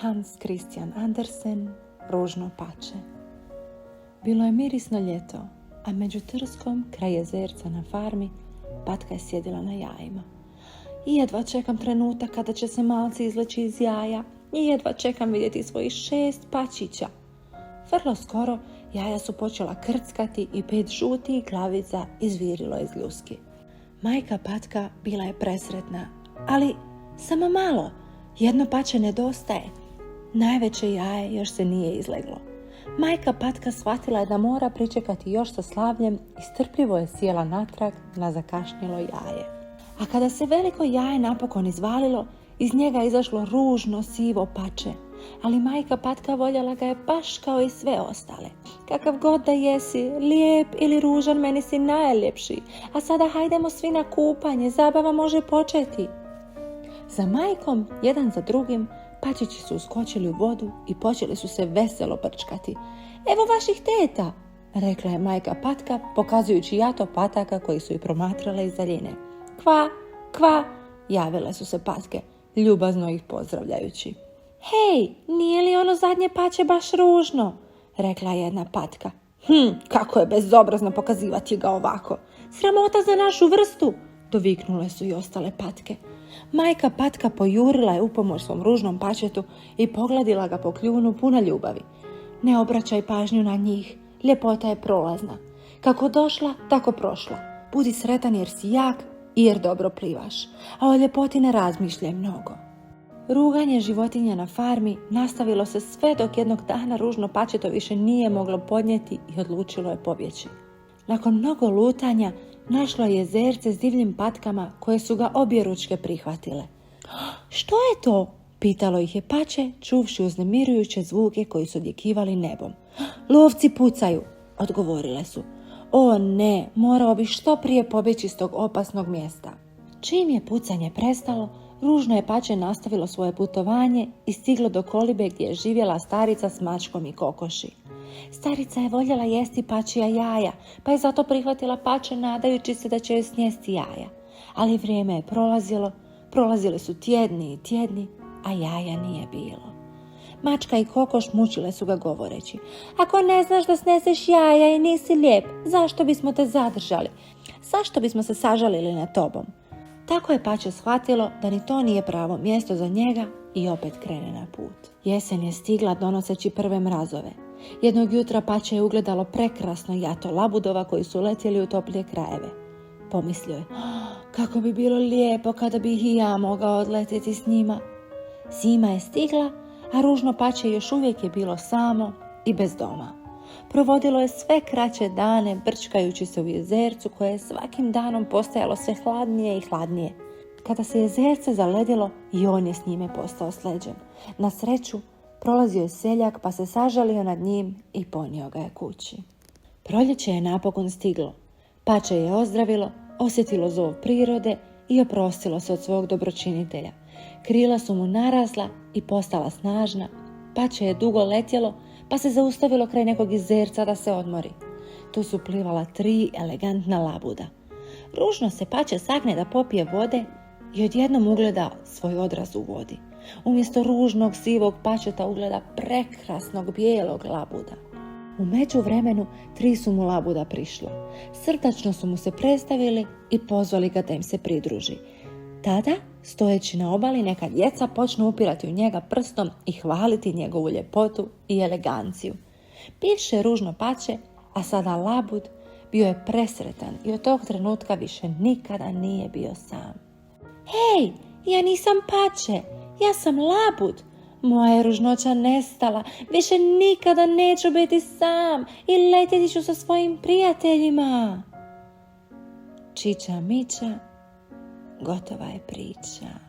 Hans Christian Andersen, Ružno pače. Bilo je mirisno ljeto, a među trskom kraj jezerca na farmi patka je sjedila na jajima. I jedva čekam trenutak kada će se malci izleći iz jaja i jedva čekam vidjeti svojih 6 pačića. Vrlo skoro jaja su počela krckati i 5 žutih glavica izvirilo iz ljuski. Majka patka bila je presretna, ali samo malo, jedno pače nedostaje. Najveće jaje još se nije izleglo. Majka patka shvatila je da mora pričekati još sa slavljem i strpljivo je sjela natrag na zakašnjelo jaje. A kada se veliko jaje napokon izvalilo, iz njega je izašlo ružno sivo pače. Ali majka patka voljela ga je baš kao i sve ostale. Kakav god da jesi, lijep ili ružan, meni si najljepši. A sada hajdemo svi na kupanje, zabava može početi. Za majkom, jedan za drugim, pačići su uskočili u vodu i počeli su se veselo prčkati. Evo vaših teta, rekla je majka patka, pokazujući jato pataka koji su ih promatrale iz daljine. Kva, kva, javile su se patke, ljubazno ih pozdravljajući. Hej, nije li ono zadnje pače baš ružno, rekla jedna patka. Kako je bezobrazno pokazivati ga ovako. Sramota za našu vrstu, doviknule su i ostale patke. Majka patka pojurila je upomoć svom ružnom pačetu i pogladila ga po kljunu puna ljubavi. Ne obraćaj pažnju na njih, ljepota je prolazna. Kako došla, tako prošla. Budi sretan jer si jak i jer dobro plivaš, a o ljepoti ne razmišljaj mnogo. Ruganje životinja na farmi nastavilo se sve dok jednog dana ružno pačeto više nije moglo podnijeti i odlučilo je pobjeći. Nakon mnogo lutanja našlo je jezerce s divljim patkama koje su ga objeručke prihvatile. Što je to? Pitalo ih je pače, čuvši uznemirujuće zvuke koji su odjekivali nebom. Lovci pucaju, odgovorile su. O ne, morao bi što prije pobjeći s tog opasnog mjesta. Čim je pucanje prestalo, ružno je pače nastavilo svoje putovanje i stiglo do kolibe gdje je živjela starica s mačkom i kokoši. Starica je voljela jesti pačija jaja, pa je zato prihvatila pače nadajući se da će joj snijesti jaja. Ali vrijeme je prolazili su tjedni i tjedni, a jaja nije bilo. Mačka i kokoš mučile su ga govoreći. Ako ne znaš da sneseš jaja i nisi lijep, zašto bismo te zadržali? Zašto bismo se sažalili nad tobom? Tako je pače shvatilo da ni to nije pravo mjesto za njega i opet krene na put. Jesen je stigla donoseći prve mrazove. Jednog jutra pače je ugledalo prekrasno jato labudova koji su letjeli u toplije krajeve. Pomislio je, kako bi bilo lijepo kada bih i ja mogao odletjeti s njima. Zima je stigla, a ružno pače još uvijek je bilo samo i bez doma. Provodilo je sve kraće dane brčkajući se u jezercu koje je svakim danom postajalo sve hladnije i hladnije. Kada se jezerce zaledilo, i on je s njime postao sleđen. Na sreću, prolazio je seljak pa se sažalio nad njim i ponio ga je kući. Proljeće je napokon stiglo. Pače je ozdravilo, osjetilo zov prirode i oprostilo se od svog dobročinitelja. Krila su mu narasla i postala snažna. Pače je dugo letjelo pa se zaustavilo kraj nekog jezerca da se odmori. Tu su plivala 3 elegantna labuda. Ružno se pače sagne da popije vode i odjednom ugleda svoj odraz u vodi. Umjesto ružnog sivog pačeta ugleda prekrasnog bijelog labuda. U međuvremenu 3 su mu labuda prišla. Srdačno su mu se predstavili i pozvali ga da im se pridruži. Tada, stojeći na obali, neka djeca počnu upirati u njega prstom i hvaliti njegovu ljepotu i eleganciju. Bivše ružno pače, a sada labud, bio je presretan i od tog trenutka više nikada nije bio sam. Hej, ja nisam pače, ja sam labud. Moja je ružnoća nestala, više nikada neću biti sam i letjeti ću sa svojim prijateljima. Čiča miča, gotova je priča.